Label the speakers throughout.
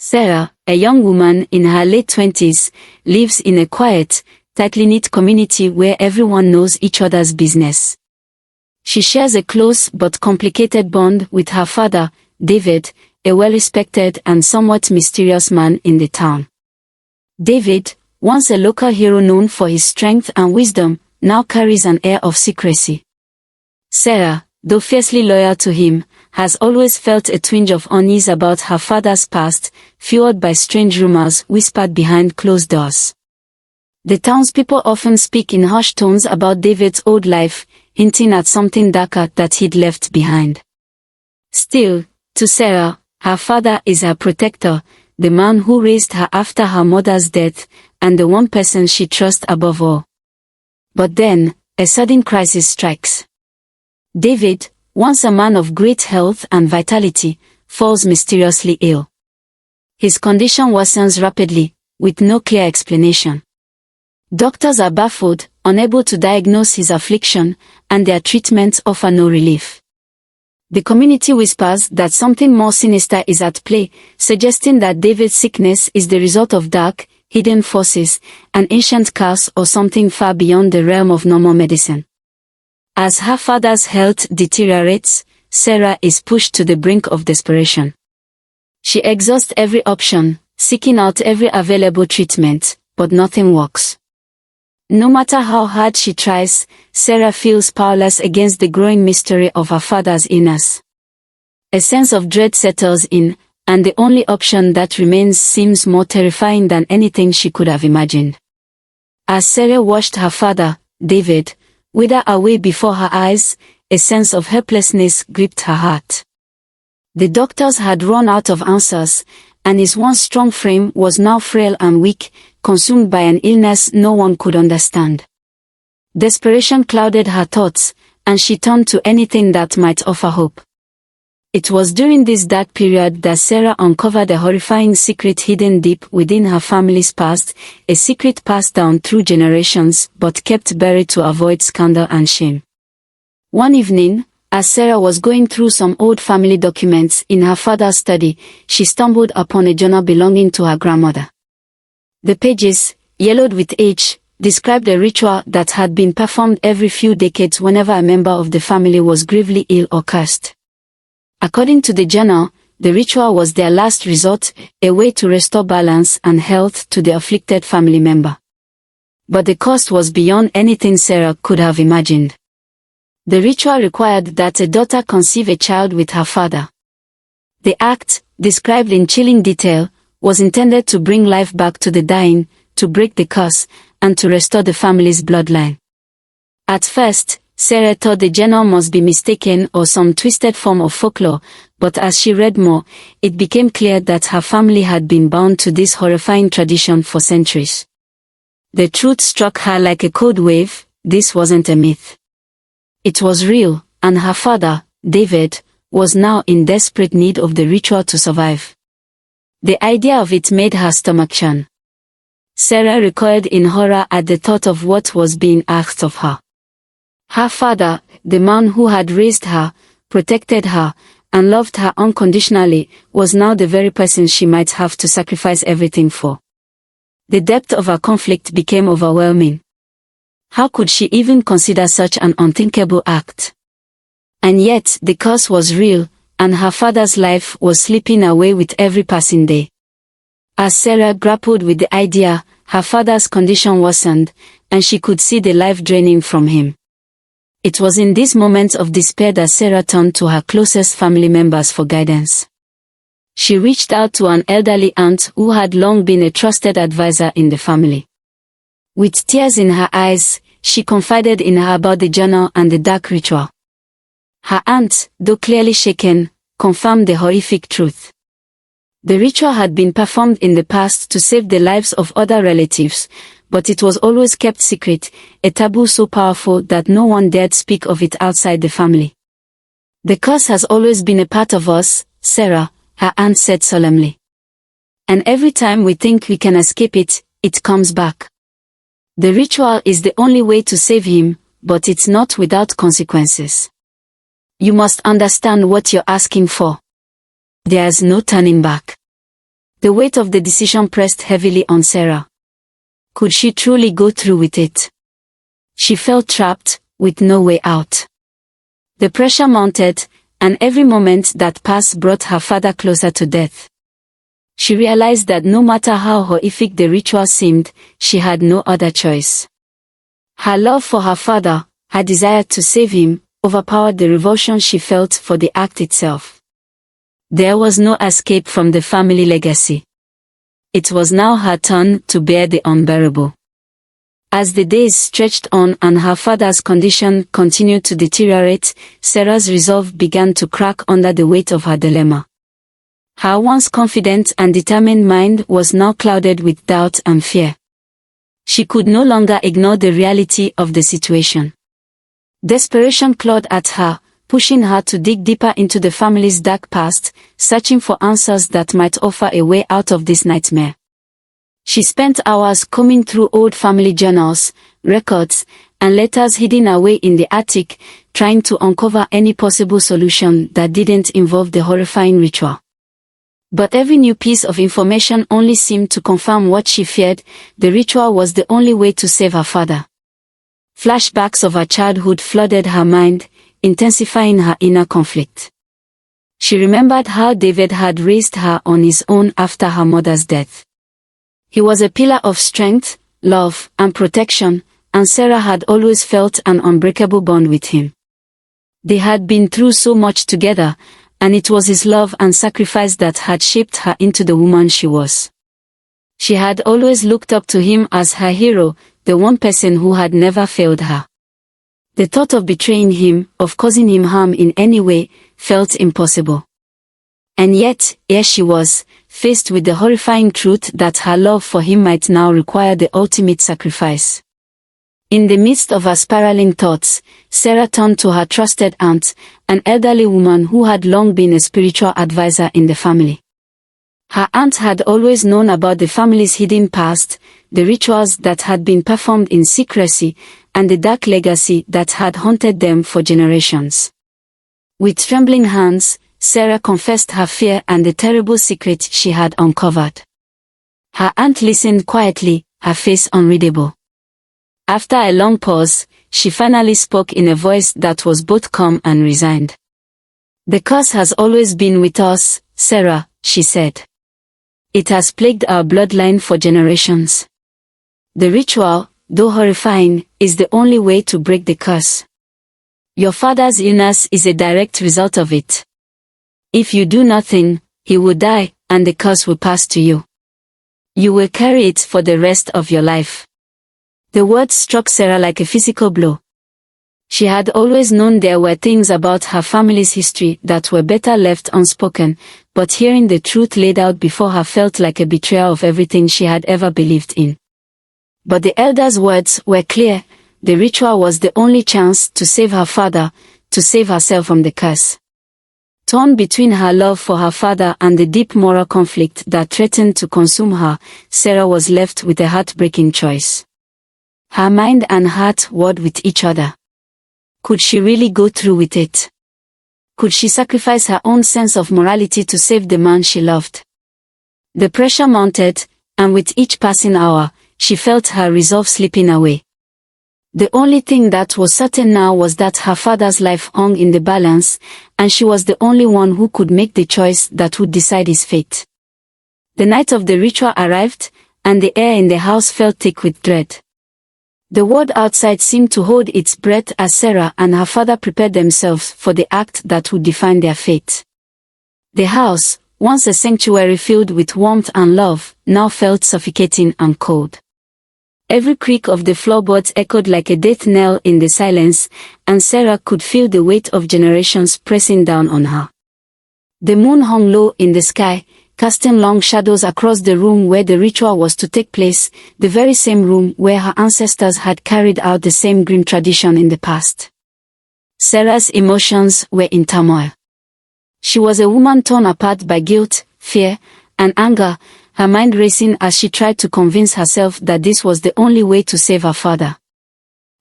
Speaker 1: Sarah, a young woman in her late 20s, lives in a quiet, tightly knit community where everyone knows each other's business. She shares a close but complicated bond with her father, David, a well-respected and somewhat mysterious man in the town. David, once a local hero known for his strength and wisdom, now carries an air of secrecy. Sarah, though fiercely loyal to him, has always felt a twinge of unease about her father's past, fueled by strange rumors whispered behind closed doors. The townspeople often speak in hushed tones about David's old life, hinting at something darker that he'd left behind. Still, to Sarah, her father is her protector, the man who raised her after her mother's death, and the one person she trusts above all. But then, a sudden crisis strikes. David, once a man of great health and vitality, falls mysteriously ill. His condition worsens rapidly, with no clear explanation. Doctors are baffled, unable to diagnose his affliction, and their treatments offer no relief. The community whispers that something more sinister is at play, suggesting that David's sickness is the result of dark, hidden forces, an ancient curse or something far beyond the realm of normal medicine. As her father's health deteriorates, Sarah is pushed to the brink of desperation. She exhausts every option, seeking out every available treatment, but nothing works. No matter how hard she tries, Sarah feels powerless against the growing mystery of her father's illness. A sense of dread settles in, and the only option that remains seems more terrifying than anything she could have imagined. As Sarah watched her father, David, wither away before her eyes, a sense of helplessness gripped her heart. The doctors had run out of answers, and his once strong frame was now frail and weak, consumed by an illness no one could understand. Desperation clouded her thoughts, and she turned to anything that might offer hope. It was during this dark period that Sarah uncovered a horrifying secret hidden deep within her family's past, a secret passed down through generations but kept buried to avoid scandal and shame. One evening, as Sarah was going through some old family documents in her father's study, she stumbled upon a journal belonging to her grandmother. The pages, yellowed with age, described a ritual that had been performed every few decades whenever a member of the family was gravely ill or cursed. According to the journal, the ritual was their last resort, a way to restore balance and health to the afflicted family member. But the cost was beyond anything Sarah could have imagined. The ritual required that a daughter conceive a child with her father. The act, described in chilling detail, was intended to bring life back to the dying, to break the curse, and to restore the family's bloodline. At first, Sarah thought the journal must be mistaken or some twisted form of folklore, but as she read more, it became clear that her family had been bound to this horrifying tradition for centuries. The truth struck her like a cold wave: this wasn't a myth. It was real, and her father, David, was now in desperate need of the ritual to survive. The idea of it made her stomach churn. Sarah recoiled in horror at the thought of what was being asked of her. Her father, the man who had raised her, protected her, and loved her unconditionally, was now the very person she might have to sacrifice everything for. The depth of her conflict became overwhelming. How could she even consider such an unthinkable act? And yet, the curse was real, and her father's life was slipping away with every passing day. As Sarah grappled with the idea, her father's condition worsened, and she could see the life draining from him. It was in these moments of despair that Sarah turned to her closest family members for guidance. She reached out to an elderly aunt who had long been a trusted advisor in the family. With tears in her eyes, she confided in her about the journal and the dark ritual. Her aunt, though clearly shaken, confirmed the horrific truth. The ritual had been performed in the past to save the lives of other relatives, but it was always kept secret, a taboo so powerful that no one dared speak of it outside the family. The curse has always been a part of us, Sarah, her aunt said solemnly. And every time we think we can escape it, it comes back. The ritual is the only way to save him, but it's not without consequences. You must understand what you're asking for. There's no turning back. The weight of the decision pressed heavily on Sarah. Could she truly go through with it? She felt trapped, with no way out. The pressure mounted, and every moment that passed brought her father closer to death. She realized that no matter how horrific the ritual seemed, she had no other choice. Her love for her father, her desire to save him, overpowered the revulsion she felt for the act itself. There was no escape from the family legacy. It was now her turn to bear the unbearable. As the days stretched on and her father's condition continued to deteriorate, Sarah's resolve began to crack under the weight of her dilemma. Her once confident and determined mind was now clouded with doubt and fear. She could no longer ignore the reality of the situation. Desperation clawed at her, pushing her to dig deeper into the family's dark past, searching for answers that might offer a way out of this nightmare. She spent hours combing through old family journals, records, and letters hidden away in the attic, trying to uncover any possible solution that didn't involve the horrifying ritual. But every new piece of information only seemed to confirm what she feared: the ritual was the only way to save her father. Flashbacks of her childhood flooded her mind, intensifying her inner conflict. She remembered how David had raised her on his own after her mother's death. He was a pillar of strength, love, and protection, and Sarah had always felt an unbreakable bond with him. They had been through so much together, and it was his love and sacrifice that had shaped her into the woman she was. She had always looked up to him as her hero, the one person who had never failed her. The thought of betraying him, of causing him harm in any way, felt impossible. And yet, here she was, faced with the horrifying truth that her love for him might now require the ultimate sacrifice. In the midst of her spiraling thoughts, Sarah turned to her trusted aunt, an elderly woman who had long been a spiritual advisor in the family. Her aunt had always known about the family's hidden past, the rituals that had been performed in secrecy, and the dark legacy that had haunted them for generations. With trembling hands, Sarah confessed her fear and the terrible secret she had uncovered. Her aunt listened quietly, her face unreadable. After a long pause, she finally spoke in a voice that was both calm and resigned. "The curse has always been with us, Sarah," she said. "It has plagued our bloodline for generations. The ritual, though horrifying, is the only way to break the curse. Your father's illness is a direct result of it. If you do nothing, he will die, and the curse will pass to you. You will carry it for the rest of your life." The words struck Sarah like a physical blow. She had always known there were things about her family's history that were better left unspoken, but hearing the truth laid out before her felt like a betrayal of everything she had ever believed in. But the elder's words were clear: the ritual was the only chance to save her father, to save herself from the curse. Torn between her love for her father and the deep moral conflict that threatened to consume her, Sarah was left with a heartbreaking choice. Her mind and heart warred with each other. Could she really go through with it? Could she sacrifice her own sense of morality to save the man she loved? The pressure mounted, and with each passing hour, she felt her resolve slipping away. The only thing that was certain now was that her father's life hung in the balance, and she was the only one who could make the choice that would decide his fate. The night of the ritual arrived, and the air in the house felt thick with dread. The world outside seemed to hold its breath as Sarah and her father prepared themselves for the act that would define their fate. The house, once a sanctuary filled with warmth and love, now felt suffocating and cold. Every creak of the floorboards echoed like a death knell in the silence, and Sarah could feel the weight of generations pressing down on her. The moon hung low in the sky, casting long shadows across the room where the ritual was to take place, the very same room where her ancestors had carried out the same grim tradition in the past. Sarah's emotions were in turmoil. She was a woman torn apart by guilt, fear, and anger, her mind racing as she tried to convince herself that this was the only way to save her father.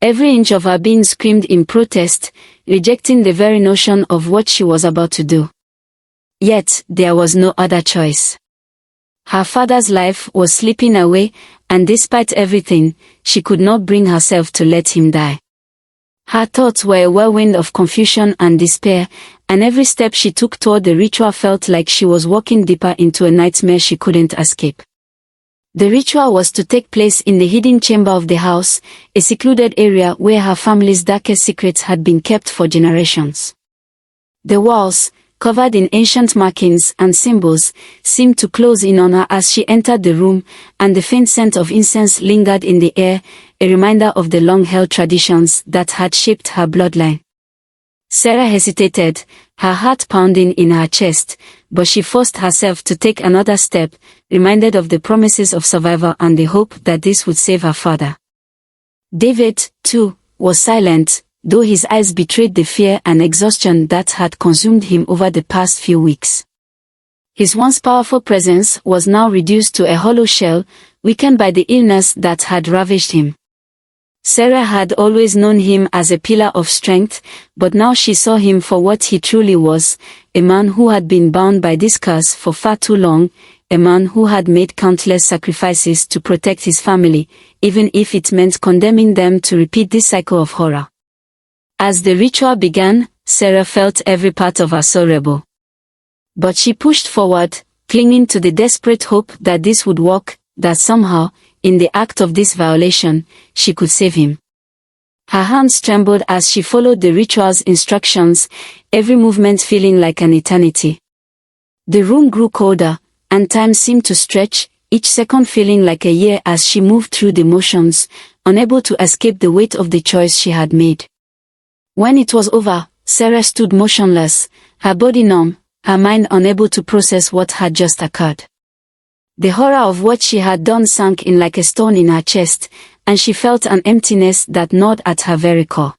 Speaker 1: Every inch of her being screamed in protest, rejecting the very notion of what she was about to do. Yet, there was no other choice. Her father's life was slipping away, and despite everything, she could not bring herself to let him die. Her thoughts were a whirlwind of confusion and despair, and every step she took toward the ritual felt like she was walking deeper into a nightmare she couldn't escape. The ritual was to take place in the hidden chamber of the house, a secluded area where her family's darkest secrets had been kept for generations. The walls, covered in ancient markings and symbols, seemed to close in on her as she entered the room, and the faint scent of incense lingered in the air, a reminder of the long-held traditions that had shaped her bloodline. Sarah hesitated, her heart pounding in her chest, but she forced herself to take another step, reminded of the promises of survival and the hope that this would save her father. David, too, was silent, though his eyes betrayed the fear and exhaustion that had consumed him over the past few weeks. His once powerful presence was now reduced to a hollow shell, weakened by the illness that had ravaged him. Sarah had always known him as a pillar of strength, but now she saw him for what he truly was, a man who had been bound by this curse for far too long, a man who had made countless sacrifices to protect his family, even if it meant condemning them to repeat this cycle of horror. As the ritual began, Sarah felt every part of her soul rebel. But she pushed forward, clinging to the desperate hope that this would work, that somehow, in the act of this violation, she could save him. Her hands trembled as she followed the ritual's instructions, every movement feeling like an eternity. The room grew colder, and time seemed to stretch, each second feeling like a year as she moved through the motions, unable to escape the weight of the choice she had made. When it was over, Sarah stood motionless, her body numb, her mind unable to process what had just occurred. The horror of what she had done sank in like a stone in her chest, and she felt an emptiness that gnawed at her very core.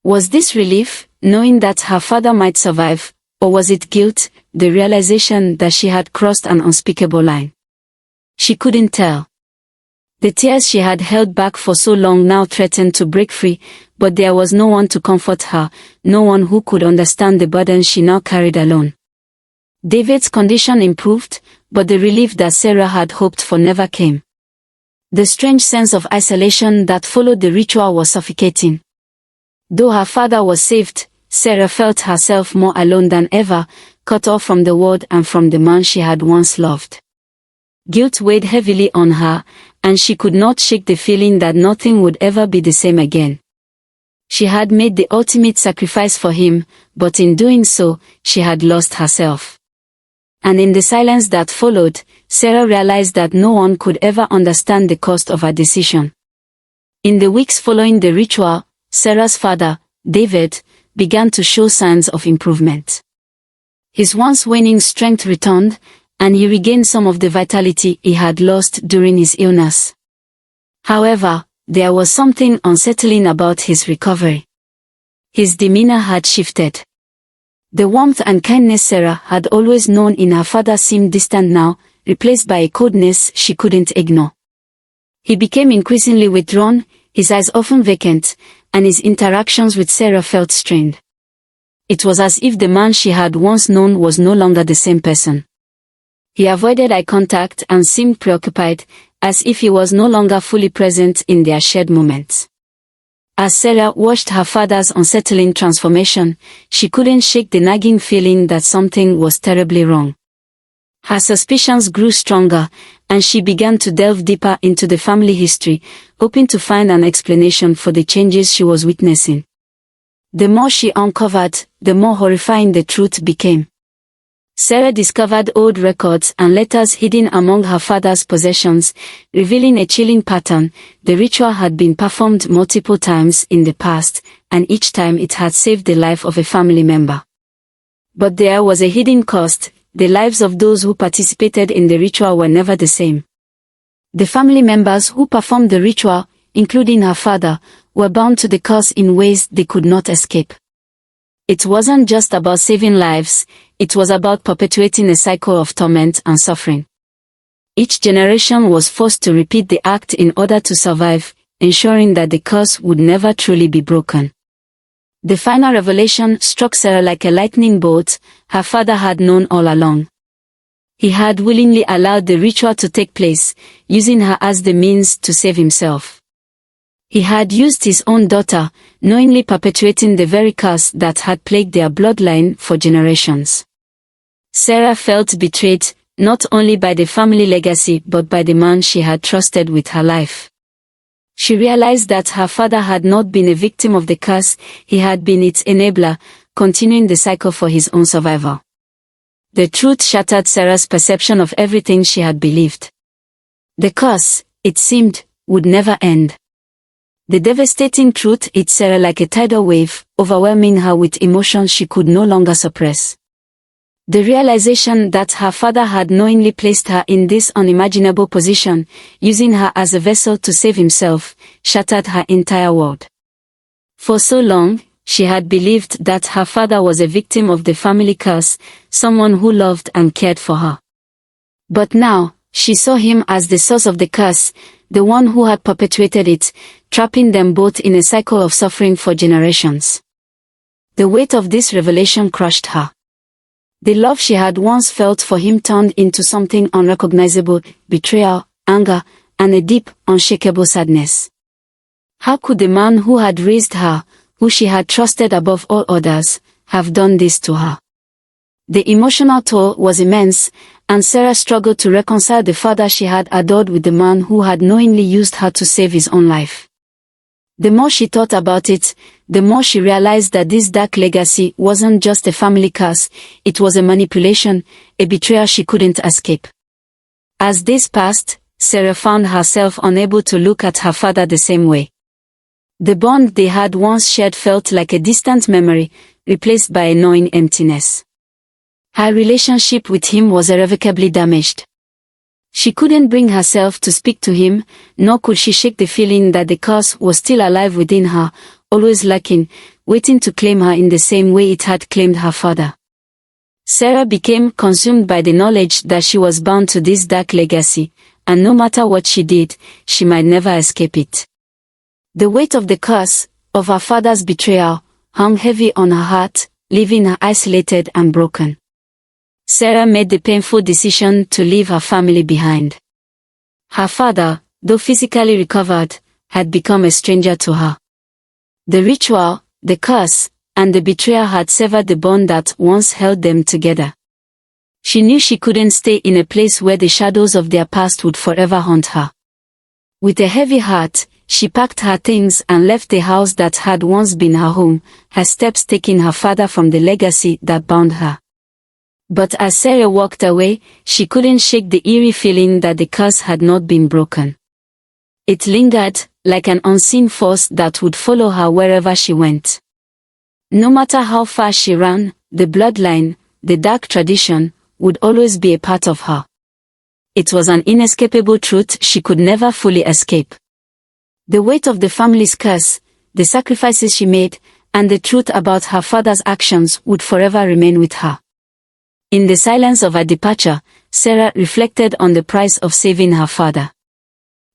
Speaker 1: Was this relief, knowing that her father might survive, or was it guilt, the realization that she had crossed an unspeakable line? She couldn't tell. The tears she had held back for so long now threatened to break free, but there was no one to comfort her, no one who could understand the burden she now carried alone. David's condition improved, but the relief that Sarah had hoped for never came. The strange sense of isolation that followed the ritual was suffocating. Though her father was saved, Sarah felt herself more alone than ever, cut off from the world and from the man she had once loved. Guilt weighed heavily on her, and she could not shake the feeling that nothing would ever be the same again. She had made the ultimate sacrifice for him, but in doing so, she had lost herself. And in the silence that followed, Sarah realized that no one could ever understand the cost of her decision. In the weeks following the ritual, Sarah's father, David, began to show signs of improvement. His once waning strength returned, and he regained some of the vitality he had lost during his illness. However, there was something unsettling about his recovery. His demeanor had shifted. The warmth and kindness Sarah had always known in her father seemed distant now, replaced by a coldness she couldn't ignore. He became increasingly withdrawn, his eyes often vacant, and his interactions with Sarah felt strained. It was as if the man she had once known was no longer the same person. He avoided eye contact and seemed preoccupied, as if he was no longer fully present in their shared moments. As Sarah watched her father's unsettling transformation, she couldn't shake the nagging feeling that something was terribly wrong. Her suspicions grew stronger, and she began to delve deeper into the family history, hoping to find an explanation for the changes she was witnessing. The more she uncovered, the more horrifying the truth became. Sarah discovered old records and letters hidden among her father's possessions, revealing a chilling pattern. The ritual had been performed multiple times in the past, and each time it had saved the life of a family member. But there was a hidden cost. The lives of those who participated in the ritual were never the same. The family members who performed the ritual, including her father, were bound to the curse in ways they could not escape. It wasn't just about saving lives, it was about perpetuating a cycle of torment and suffering. Each generation was forced to repeat the act in order to survive, ensuring that the curse would never truly be broken. The final revelation struck Sarah like a lightning bolt. Her father had known all along. He had willingly allowed the ritual to take place, using her as the means to save himself. He had used his own daughter, knowingly perpetuating the very curse that had plagued their bloodline for generations. Sarah felt betrayed, not only by the family legacy but by the man she had trusted with her life. She realized that her father had not been a victim of the curse, he had been its enabler, continuing the cycle for his own survival. The truth shattered Sarah's perception of everything she had believed. The curse, it seemed, would never end. The devastating truth hit Sarah like a tidal wave, overwhelming her with emotions she could no longer suppress. The realization that her father had knowingly placed her in this unimaginable position, using her as a vessel to save himself, shattered her entire world. For so long, she had believed that her father was a victim of the family curse, someone who loved and cared for her. But now, she saw him as the source of the curse, the one who had perpetuated it, trapping them both in a cycle of suffering for generations. The weight of this revelation crushed her. The love she had once felt for him turned into something unrecognizable, betrayal, anger, and a deep, unshakable sadness. How could the man who had raised her, who she had trusted above all others, have done this to her? The emotional toll was immense, and Sarah struggled to reconcile the father she had adored with the man who had knowingly used her to save his own life. The more she thought about it, the more she realized that this dark legacy wasn't just a family curse, it was a manipulation, a betrayal she couldn't escape. As days passed, Sarah found herself unable to look at her father the same way. The bond they had once shared felt like a distant memory, replaced by a gnawing emptiness. Her relationship with him was irrevocably damaged. She couldn't bring herself to speak to him, nor could she shake the feeling that the curse was still alive within her, always lurking, waiting to claim her in the same way it had claimed her father. Sarah became consumed by the knowledge that she was bound to this dark legacy, and no matter what she did, she might never escape it. The weight of the curse, of her father's betrayal, hung heavy on her heart, leaving her isolated and broken. Sarah made the painful decision to leave her family behind. Her father, though physically recovered, had become a stranger to her. The ritual, the curse, and the betrayal had severed the bond that once held them together. She knew she couldn't stay in a place where the shadows of their past would forever haunt her. With a heavy heart, she packed her things and left the house that had once been her home, her steps taking her farther from the legacy that bound her. But as Sarah walked away, she couldn't shake the eerie feeling that the curse had not been broken. It lingered, like an unseen force that would follow her wherever she went. No matter how far she ran, the bloodline, the dark tradition, would always be a part of her. It was an inescapable truth she could never fully escape. The weight of the family's curse, the sacrifices she made, and the truth about her father's actions would forever remain with her. In the silence of her departure, Sarah reflected on the price of saving her father.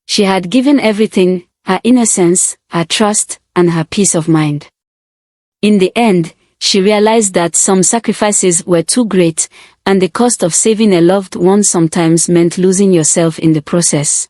Speaker 1: She had given everything, her innocence, her trust, and her peace of mind. In the end, she realized that some sacrifices were too great, and the cost of saving a loved one sometimes meant losing yourself in the process.